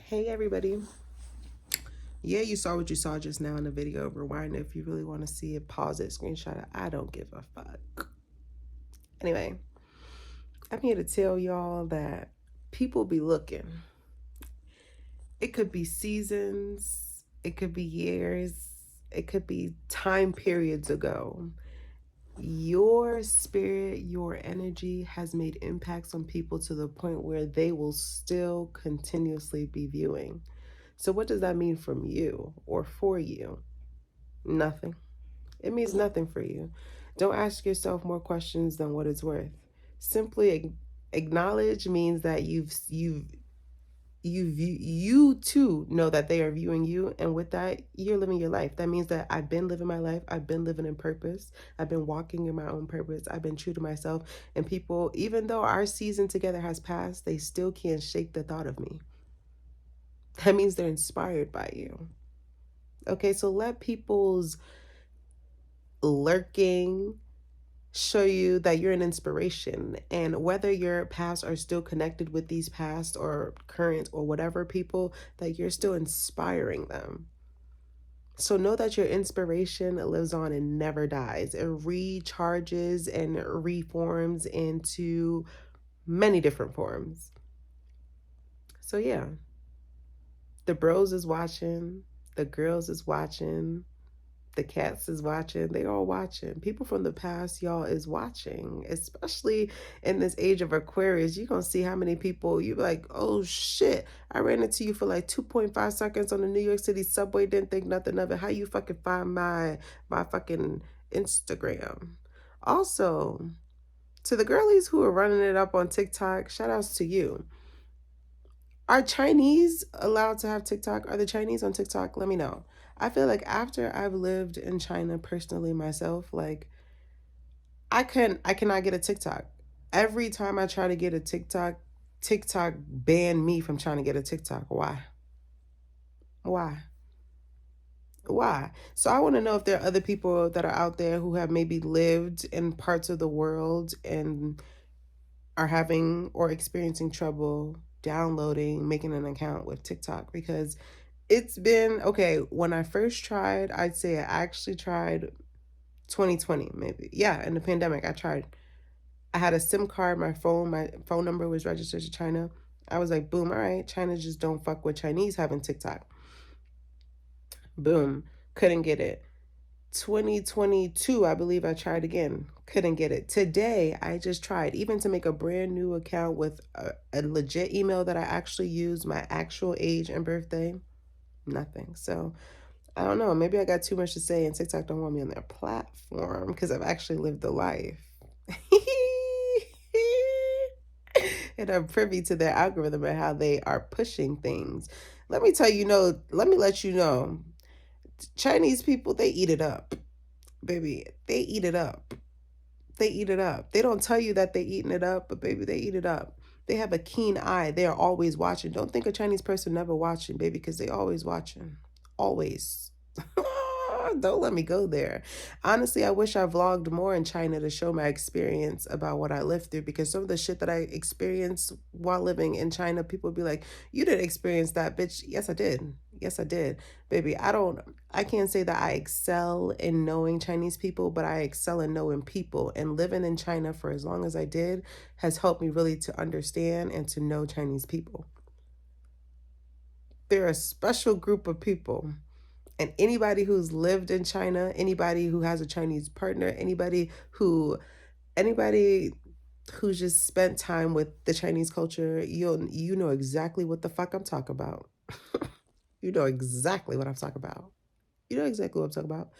Hey everybody. Yeah, you saw what you saw just now in the video. Rewind it if you really want to see it. Pause it, screenshot it. I don't give a fuck. Anyway, I'm here to tell y'all that people be looking. It could be seasons, it could be years, it could be time periods ago. Your spirit, your energy has made impacts on people to the point where they will still continuously be viewing. So, what does that mean from you or for you? Nothing. It means nothing for you. Don't ask yourself more questions than what it's worth. Simply acknowledge means that you too know that they are viewing you, and with that you're living your life. That means that I've been living my life. I've been living in purpose. I've been walking in my own purpose. I've been true to myself, and people, even though our season together has passed, they still can't shake the thought of me. That means they're inspired by you. Okay, so let people's lurking show you that you're an inspiration, and whether your past are still connected with these past or current or whatever people, that you're still inspiring them. So know that your inspiration lives on and never dies. It recharges and reforms into many different forms. So yeah, the bros is watching, the girls is watching, the cats is watching. They all watching. People from the past, y'all, is watching. Especially in this age of Aquarius, you're gonna see how many people you be like, oh shit, I ran into you for like 2.5 seconds on the New York City subway, didn't think nothing of it. How you fucking find my fucking Instagram? Also, to the girlies who are running it up on TikTok, shout outs to you. Are Chinese allowed to have TikTok? Are the Chinese on TikTok? Let me know. I feel like after I've lived in China personally myself, like I cannot get a TikTok. Every time I try to get a TikTok, TikTok banned me from trying to get a TikTok. Why? Why? Why? So I want to know if there are other people that are out there who have maybe lived in parts of the world and are having or experiencing trouble downloading, making an account with TikTok, because it's been okay. When I first tried, I'd say I actually tried 2020, maybe. Yeah, in the pandemic, I tried. I had a SIM card, my phone number was registered to China. I was like, boom, all right, China just don't fuck with Chinese having TikTok. Boom, couldn't get it. 2022, I believe I tried again. Couldn't get it. Today, I just tried, even to make a brand new account with a legit email that I actually use, my actual age and birthday. Nothing. So I don't know. Maybe I got too much to say and TikTok don't want me on their platform because I've actually lived the life. And I'm privy to their algorithm and how they are pushing things. Let me tell you, let me let you know, Chinese people, they eat it up, baby. They eat it up. They eat it up. They don't tell you that they eating it up, but baby, they eat it up. They have a keen eye. They are always watching. Don't think a Chinese person never watching, baby, because they always watching. Always. Don't let me go there. Honestly, I wish I vlogged more in China to show my experience about what I lived through, because some of the shit that I experienced while living in China, people be like, you didn't experience that, bitch. Yes, I did. Yes, I did. Baby, I can't say that I excel in knowing Chinese people, but I excel in knowing people. And living in China for as long as I did has helped me really to understand and to know Chinese people. They're a special group of people. And anybody who's lived in China, anybody who has a Chinese partner, anybody who's just spent time with the Chinese culture, you know exactly what the fuck I'm talking about. You know exactly what I'm talking about. You know exactly what I'm talking about.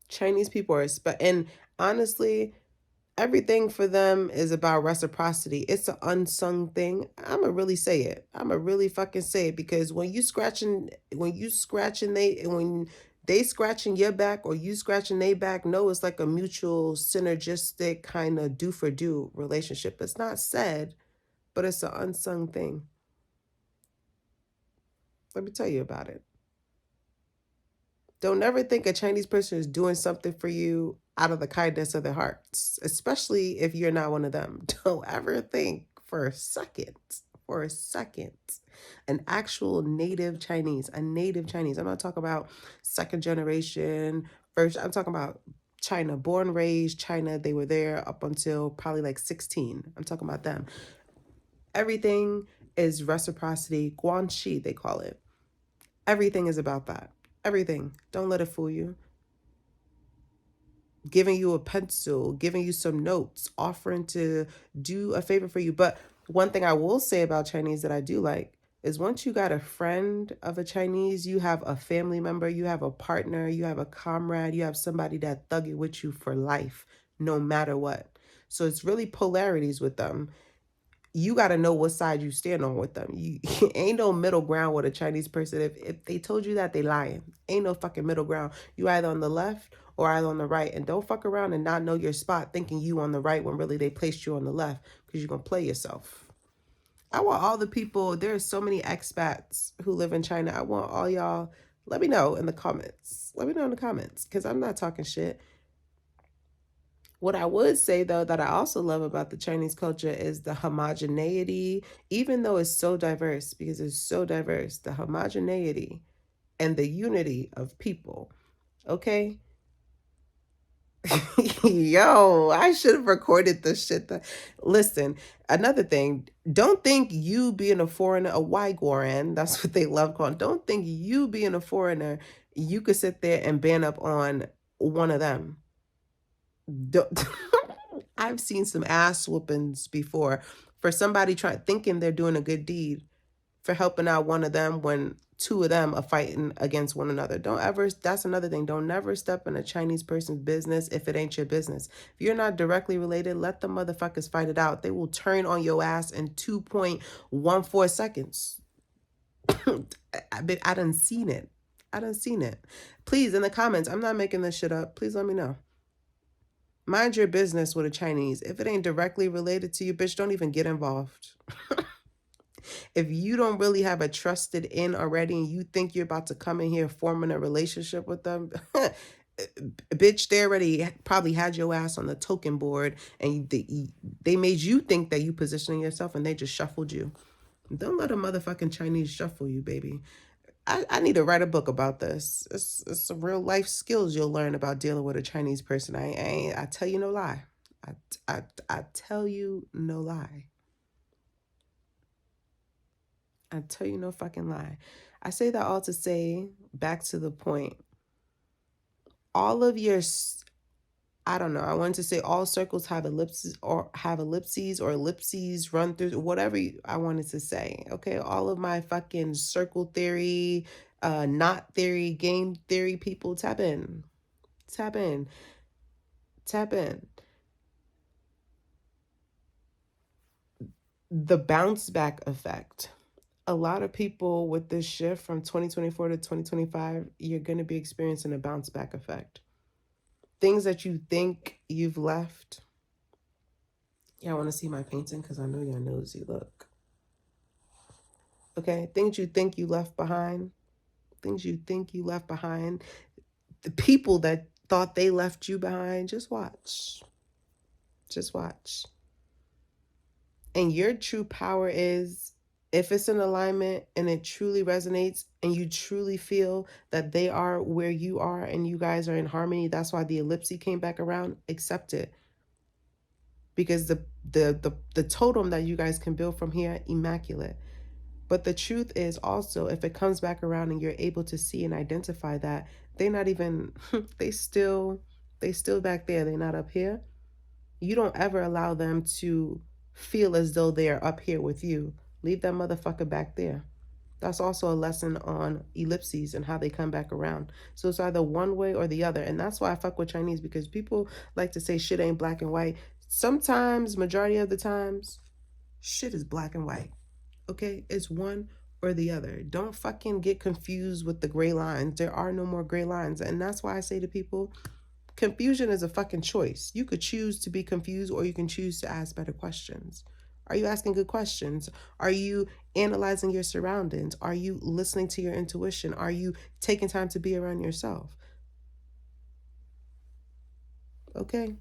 Chinese people are and honestly, everything for them is about reciprocity. It's an unsung thing. I'ma really say it. I'ma really fucking say it, because when they scratching your back or you scratching their back, no, it's like a mutual synergistic kind of do for do relationship. It's not said, but it's an unsung thing. Let me tell you about it. Don't ever think a Chinese person is doing something for you out of the kindness of their hearts, especially if you're not one of them. Don't ever think for a second. For a second. An actual native Chinese, a native Chinese. I'm not talking about second generation, first. I'm talking about China, born, raised China. They were there up until probably like 16. I'm talking about them. Everything is reciprocity. Guanxi, they call it. Everything is about that. Everything. Don't let it fool you. Giving you a pencil, giving you some notes, offering to do a favor for you. But one thing I will say about Chinese that I do like is once you got a friend of a Chinese, you have a family member, you have a partner, you have a comrade, you have somebody that thug it with you for life, no matter what. So it's really polarities with them. You got to know what side you stand on with them. You ain't no middle ground with a Chinese person. If they told you that, they lying. Ain't no fucking middle ground. You either on the left or either on the right. And don't fuck around and not know your spot thinking you on the right when really they placed you on the left, because you're going to play yourself. I want all the people, there's so many expats who live in China. I want all y'all, let me know in the comments. Let me know in the comments, because I'm not talking shit. What I would say, though, that I also love about the Chinese culture is the homogeneity, even though it's so diverse, because it's so diverse, the homogeneity and the unity of people. Okay? Yo, I should have recorded this shit. Listen, another thing, don't think you being a foreigner, a Waiguaran, that's what they love calling, don't think you being a foreigner, you could sit there and ban up on one of them. I've seen some ass whoopings before for somebody thinking they're doing a good deed for helping out one of them when two of them are fighting against one another. Don't ever, that's another thing. Don't never step in a Chinese person's business if it ain't your business. If you're not directly related, let the motherfuckers fight it out. They will turn on your ass in 2.14 seconds. I done seen it. I done seen it. Please, in the comments, I'm not making this shit up. Please let me know. Mind your business with a Chinese. If it ain't directly related to you, bitch, don't even get involved. If you don't really have a trusted in already and you think you're about to come in here forming a relationship with them, bitch, they already probably had your ass on the token board and they made you think that you positioning yourself and they just shuffled you. Don't let a motherfucking Chinese shuffle you, baby. I need to write a book about this. It's some real life skills you'll learn about dealing with a Chinese person. I tell you no lie. I tell you no lie. I tell you no fucking lie. I say that all to say, back to the point. All of your, I don't know, I wanted to say all circles have ellipses or ellipses run through, whatever I wanted to say. Okay, all of my fucking circle theory, knot theory, game theory people, tap in. Tap in. Tap in. The bounce back effect. A lot of people with this shift from 2024 to 2025, you're going to be experiencing a bounce back effect. Things that you think you've left. Yeah, I want to see my painting because I know you're nosy. Look. Okay, things you think you left behind. Things you think you left behind. The people that thought they left you behind, just watch. Just watch. And your true power is, if it's in alignment and it truly resonates and you truly feel that they are where you are and you guys are in harmony, that's why the ellipse came back around, accept it. Because the totem that you guys can build from here, immaculate. But the truth is also, if it comes back around and you're able to see and identify that, they're not even, they still back there. They're not up here. You don't ever allow them to feel as though they are up here with you. Leave that motherfucker back there. That's also a lesson on ellipses and how they come back around. So it's either one way or the other. And that's why I fuck with Chinese, because people like to say shit ain't black and white. Sometimes, majority of the times, shit is black and white. Okay? It's one or the other. Don't fucking get confused with the gray lines. There are no more gray lines. And that's why I say to people, confusion is a fucking choice. You could choose to be confused or you can choose to ask better questions. Are you asking good questions? Are you analyzing your surroundings? Are you listening to your intuition? Are you taking time to be around yourself? Okay.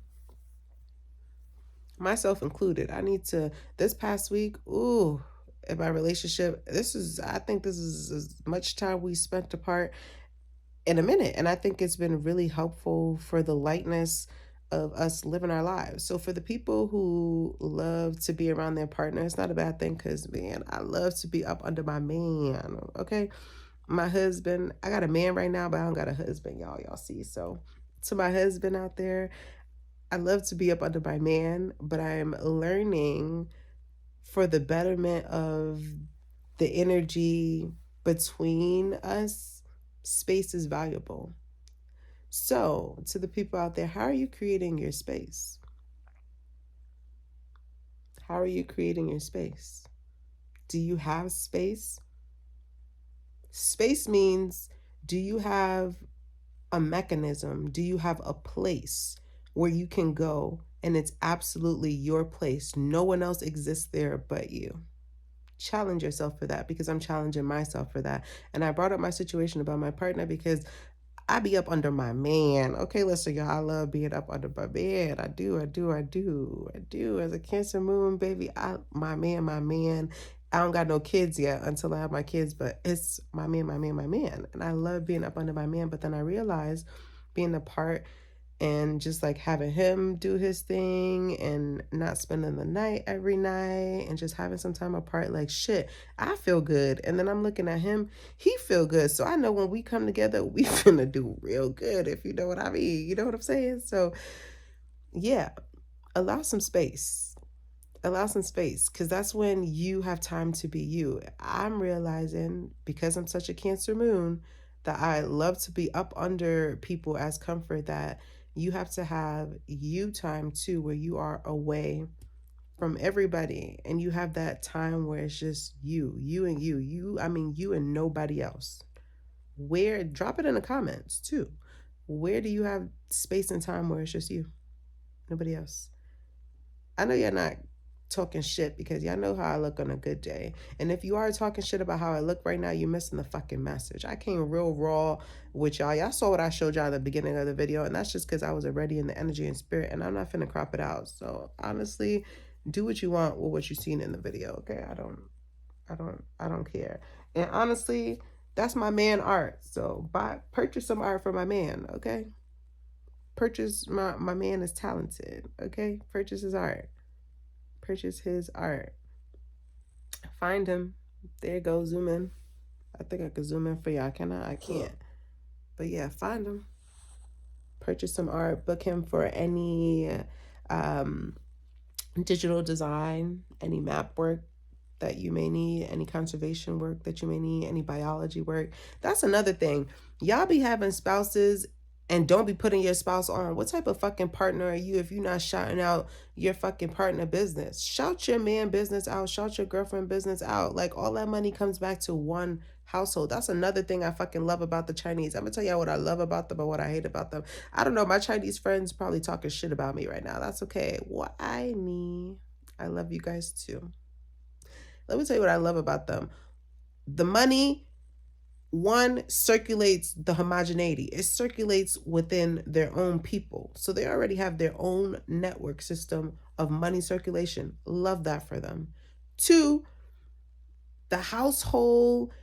myself included. I need to, this past week, ooh, in my relationship, I think this is as much time we spent apart in a minute. And I think it's been really helpful for the lightness of us living our lives. So for the people who love to be around their partner, it's not a bad thing because, man, I love to be up under my man. Okay. My husband, I got a man right now, but I don't got a husband, y'all. Y'all see. So to my husband out there, I love to be up under my man, but I'm learning for the betterment of the energy between us, space is valuable. So, to the people out there, how are you creating your space? How are you creating your space? Do you have space? Space means, do you have a mechanism? Do you have a place where you can go and it's absolutely your place? No one else exists there but you. Challenge yourself for that, because I'm challenging myself for that. And I brought up my situation about my partner because I be up under my man. Okay, listen, y'all, I love being up under my man. I do, I do, I do, I do. As a Cancer moon, baby, my man, my man. I don't got no kids yet until I have my kids, but it's my man, my man, my man. And I love being up under my man. But then I realized being apart and just like having him do his thing and not spending the night every night and just having some time apart, like, shit, I feel good. And then I'm looking at him, he feel good. So I know when we come together, we finna do real good, if you know what I mean. You know what I'm saying? So yeah, allow some space. Allow some space, because that's when you have time to be you. I'm realizing, because I'm such a Cancer moon, that I love to be up under people as comfort, that you have to have you time too, where you are away from everybody and you have that time where it's just you and I mean, you and nobody else. Where, drop it in the comments too. Where do you have space and time where it's just you, nobody else? I know you're not talking shit because y'all know how I look on a good day. And if you are talking shit about how I look right now, you're missing the fucking message. I came real raw with y'all. Y'all saw what I showed y'all at the beginning of the video, and that's just because I was already in the energy and spirit, and I'm not finna crop it out. So honestly, do what you want with what you seen in the video. Okay, I don't care. And honestly, that's my man art. So purchase some art for my man. Okay, purchase my man is talented. Okay, purchase his art. Purchase his art. Find him. There you go. Zoom in. I think I could zoom in for y'all. Can I? I can't. But yeah, find him. Purchase some art. Book him for any um, digital design, any map work that you may need, any conservation work that you may need, any biology work. That's another thing. Y'all be having spouses and don't be putting your spouse on. What type of fucking partner are you if you're not shouting out your fucking partner business? Shout your man business out. Shout your girlfriend business out. Like, all that money comes back to one household. That's another thing I fucking love about the Chinese. I'm gonna tell y'all what I love about them and what I hate about them. I don't know. My Chinese friends probably talking shit about me right now. That's okay. Why me? I love you guys too. Let me tell you what I love about them. The money, one, circulates the homogeneity. It circulates within their own people. So they already have their own network system of money circulation. Love that for them. Two, the household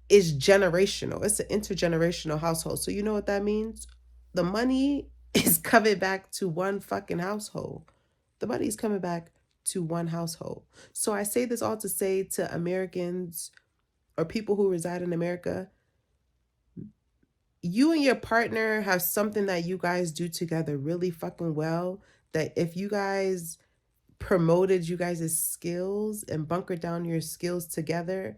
is generational. It's an intergenerational household. So you know what that means? The money is coming back to one fucking household. The money is coming back to one household. So I say this all to say to Americans or people who reside in America, you and your partner have something that you guys do together really fucking well, that if you guys promoted you guys' skills and bunkered down your skills together,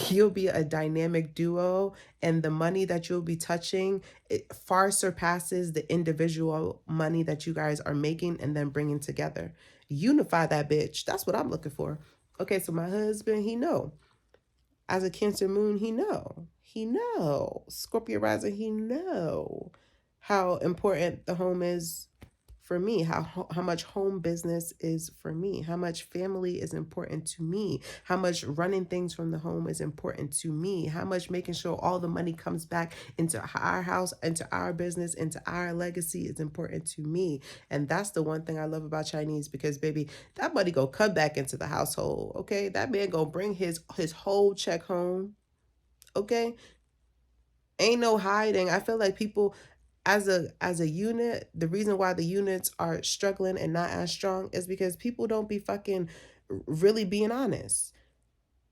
you'll be a dynamic duo, and the money that you'll be touching, it far surpasses the individual money that you guys are making and then bringing together. Unify that bitch. That's what I'm looking for. Okay, so my husband, he know. As a Cancer moon, he know. Scorpio rising, he know how important the home is for me, how much home business is for me, how much family is important to me, how much running things from the home is important to me, how much making sure all the money comes back into our house, into our business, into our legacy is important to me. And that's the one thing I love about Chinese, because baby, that money go come back into the household. Okay, that man gonna bring his whole check home. Okay, ain't no hiding. I feel like people, as a unit, the reason why the units are struggling and not as strong is because people don't be fucking really being honest.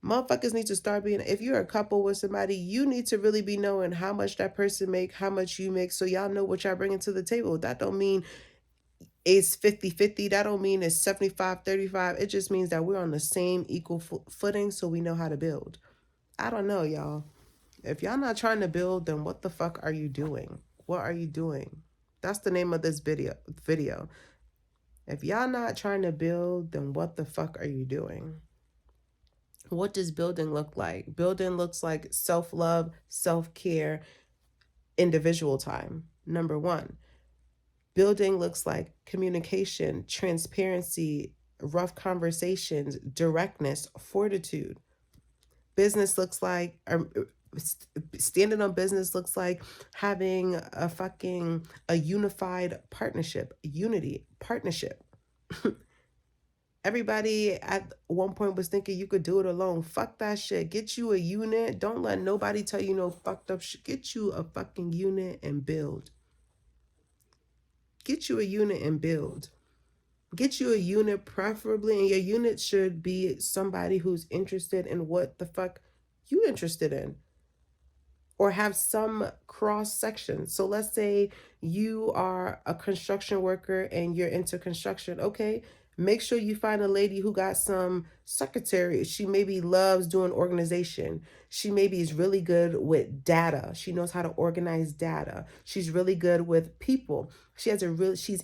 Motherfuckers need to start being, if you're a couple with somebody, you need to really be knowing how much that person make, how much you make, so y'all know what y'all bringing to the table. That don't mean it's 50-50. That don't mean it's 75-35. It just means that we're on the same equal footing, so we know how to build. I don't know, y'all. If y'all not trying to build, then what the fuck are you doing? What are you doing? That's the name of this video. If y'all not trying to build, then what the fuck are you doing? What does building look like? Building looks like self-love, self-care, individual time. Number 1. Building looks like communication, transparency, rough conversations, directness, fortitude. Business looks like, standing on business looks like having a unified partnership, unity, partnership. Everybody at one point was thinking you could do it alone. Fuck that shit. Get you a unit. Don't let nobody tell you no fucked up shit. Get you a fucking unit and build. Get you a unit and build. Get you a unit, preferably, and your unit should be somebody who's interested in what the fuck you interested in, or have some cross section. So let's say you are a construction worker and you're into construction. Okay, make sure you find a lady who got some secretary. She maybe loves doing organization. She maybe is really good with data. She knows how to organize data. She's really good with people. She's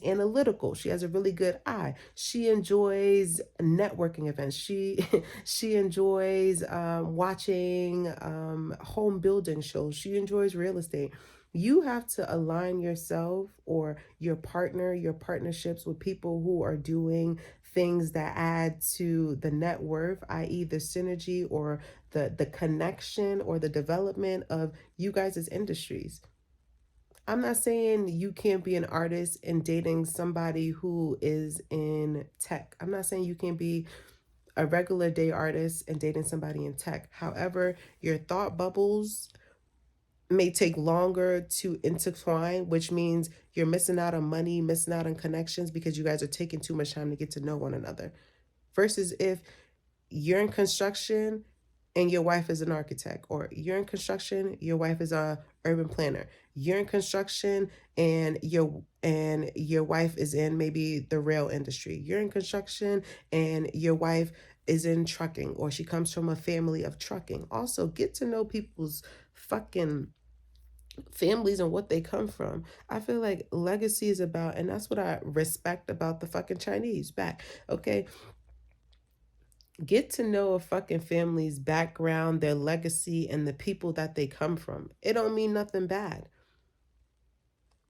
analytical. She has a really good eye. She enjoys networking events. She enjoys watching home building shows. She enjoys real estate. You have to align yourself or your partner, your partnerships with people who are doing things that add to the net worth, i.e., the synergy or the connection or the development of you guys' industries. I'm not saying you can't be an artist and dating somebody who is in tech. I'm not saying you can't be a regular day artist and dating somebody in tech. However, your thought bubbles may take longer to intertwine, which means you're missing out on money, missing out on connections because you guys are taking too much time to get to know one another. Versus if you're in construction and your wife is an architect, or you're in construction, your wife is a urban planner. You're in construction and your wife is in maybe the rail industry. You're in construction and your wife is in trucking, or she comes from a family of trucking. Also, get to know people's fucking families and what they come from. I feel like legacy is about, and that's what I respect about the fucking Chinese back. Okay, get to know a fucking family's background, their legacy, and the people that they come from. It don't mean nothing bad.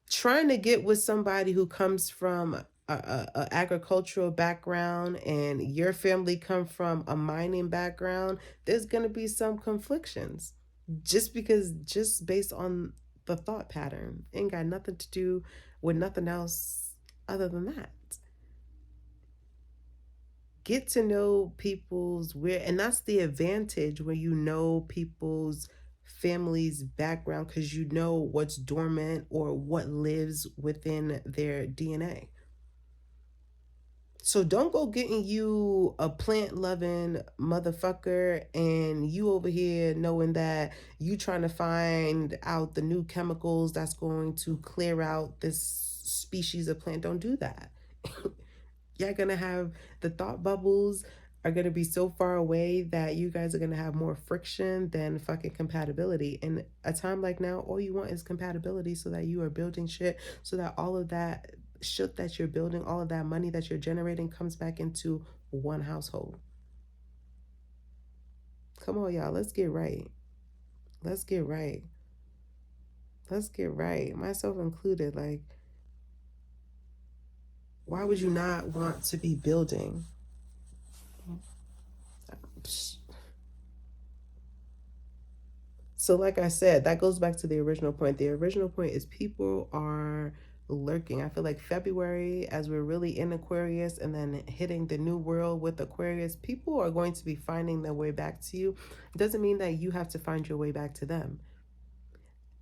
Trying to get with somebody who comes from a agricultural background and your family come from a mining background, there's gonna be some conflictions. Just based on the thought pattern. Ain't got nothing to do with nothing else other than that. Get to know people's where, and that's the advantage when you know people's family's background, because you know what's dormant or what lives within their DNA. So don't go getting you a plant loving motherfucker and you over here knowing that you trying to find out the new chemicals that's going to clear out this species of plant. Don't do that. You're gonna have, the thought bubbles are gonna be so far away that you guys are gonna have more friction than fucking compatibility. In a time like now, all you want is compatibility so that you are building shit, so that all of that shit that you're building, all of that money that you're generating comes back into one household. Come on, y'all, let's get right. Let's get right. Let's get right. Myself included. Like, Why would you not want to be building? So, like I said, that goes back to the original point. The original point is people are lurking. I feel like February, as we're really in Aquarius and then hitting the new world with Aquarius, people are going to be finding their way back to you. It doesn't mean that you have to find your way back to them.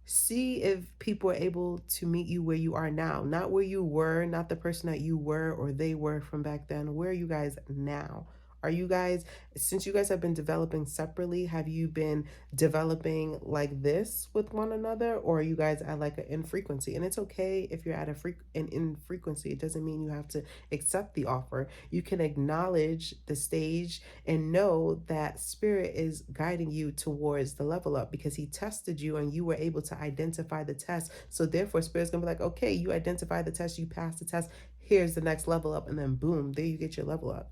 See if people are able to meet you where you are now, not where you were, not the person that you were or they were from back then. Where are you guys now? Are you guys, since you guys have been developing separately, have you been developing like this with one another, or are you guys at like an infrequency? And it's okay if you're at an infrequency. It doesn't mean you have to accept the offer. You can acknowledge the stage and know that spirit is guiding you towards the level up because he tested you and you were able to identify the test. So therefore spirit's gonna be like, okay, you identified the test, you passed the test, here's the next level up. And then boom, there you get your level up.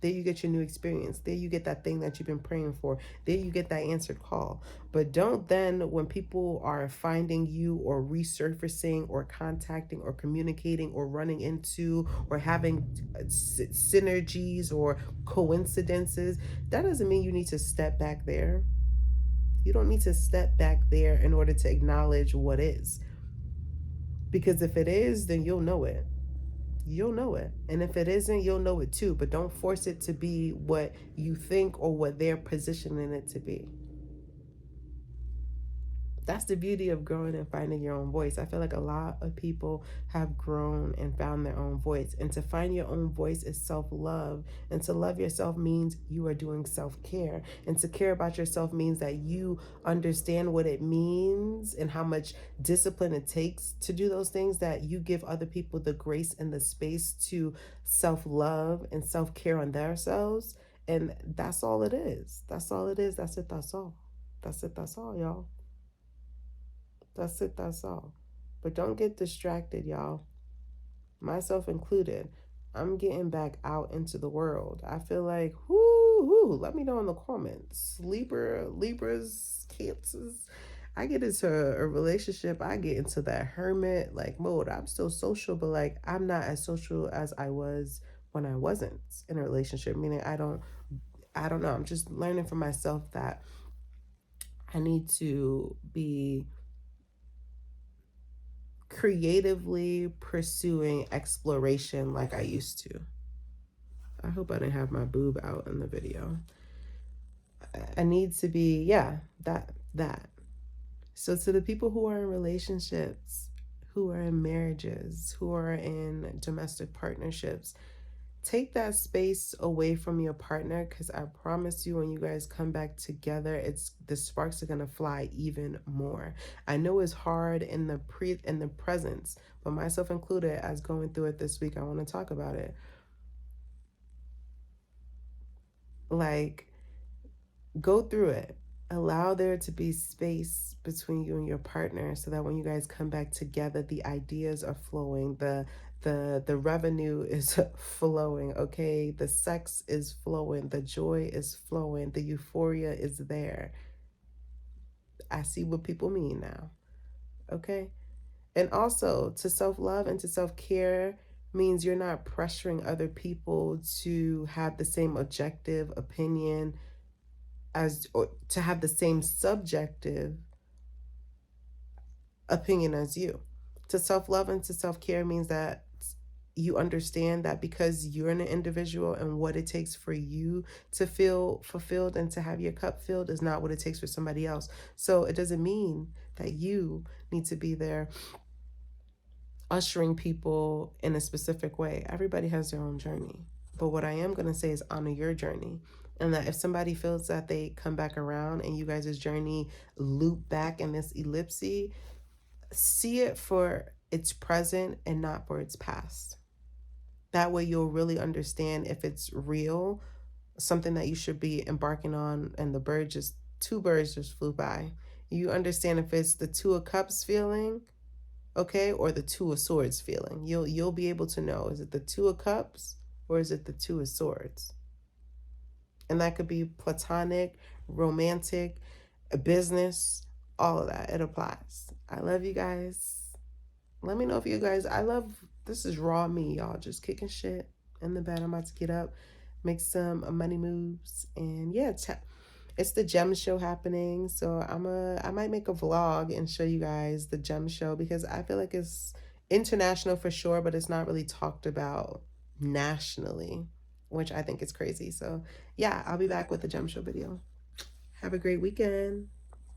There you get your new experience. There you get that thing that you've been praying for. There you get that answered call. But don't then, when people are finding you or resurfacing or contacting or communicating or running into or having synergies or coincidences, that doesn't mean you need to step back there. You don't need to step back there in order to acknowledge what is. Because if it is, then you'll know it. You'll know it. And if it isn't, you'll know it too. But don't force it to be what you think or what they're positioning it to be. That's the beauty of growing and finding your own voice. I feel like a lot of people have grown and found their own voice. And to find your own voice is self-love. And to love yourself means you are doing self-care. And to care about yourself means that you understand what it means and how much discipline it takes to do those things, that you give other people the grace and the space to self-love and self-care on themselves. And that's all it is. That's all it is. That's it. That's all. That's it. That's all, y'all. That's it, that's all. But don't get distracted, y'all. Myself included. I'm getting back out into the world. I feel like, whoo, let me know in the comments. Libras, Cancers. I get into a relationship, I get into that hermit like mode. I'm still social, but like I'm not as social as I was when I wasn't in a relationship. Meaning I don't know. I'm just learning for myself that I need to be creatively pursuing exploration like I used to. I hope I didn't have my boob out in the video. I need to be, yeah, that. So to the people who are in relationships, who are in marriages, who are in domestic partnerships, take that space away from your partner, because I promise you when you guys come back together, it's the sparks are going to fly even more. I know it's hard in the presence, but myself included, as going through it this week, I want to talk about it. Like, go through it. Allow there to be space between you and your partner so that when you guys come back together, the ideas are flowing, the revenue is flowing, okay? The sex is flowing, the joy is flowing, the euphoria is there. I see what people mean now, okay? And also, to self-love and to self-care means you're not pressuring other people to have the same objective opinion as, or to have the same subjective opinion as you. To self-love and to self-care means that you understand that because you're an individual and what it takes for you to feel fulfilled and to have your cup filled is not what it takes for somebody else. So it doesn't mean that you need to be there ushering people in a specific way. Everybody has their own journey. But what I am going to say is honor your journey. And that if somebody feels that they come back around and you guys' journey loop back in this ellipse, see it for its present and not for its past. That way you'll really understand if it's real, something that you should be embarking on, and two birds just flew by. You understand if it's the Two of Cups feeling, okay, or the Two of Swords feeling. You'll be able to know, is it the Two of Cups or is it the Two of Swords? And that could be platonic, romantic, business, all of that. It applies. I love you guys. Let me know if you guys, I love this is raw me, y'all, just kicking shit in the bed. I'm about to get up, make some money moves, and yeah, it's the gem show happening. So I might make a vlog and show you guys the gem show because I feel like it's international for sure, but it's not really talked about nationally, which I think is crazy. So yeah, I'll be back with the gem show video. Have a great weekend.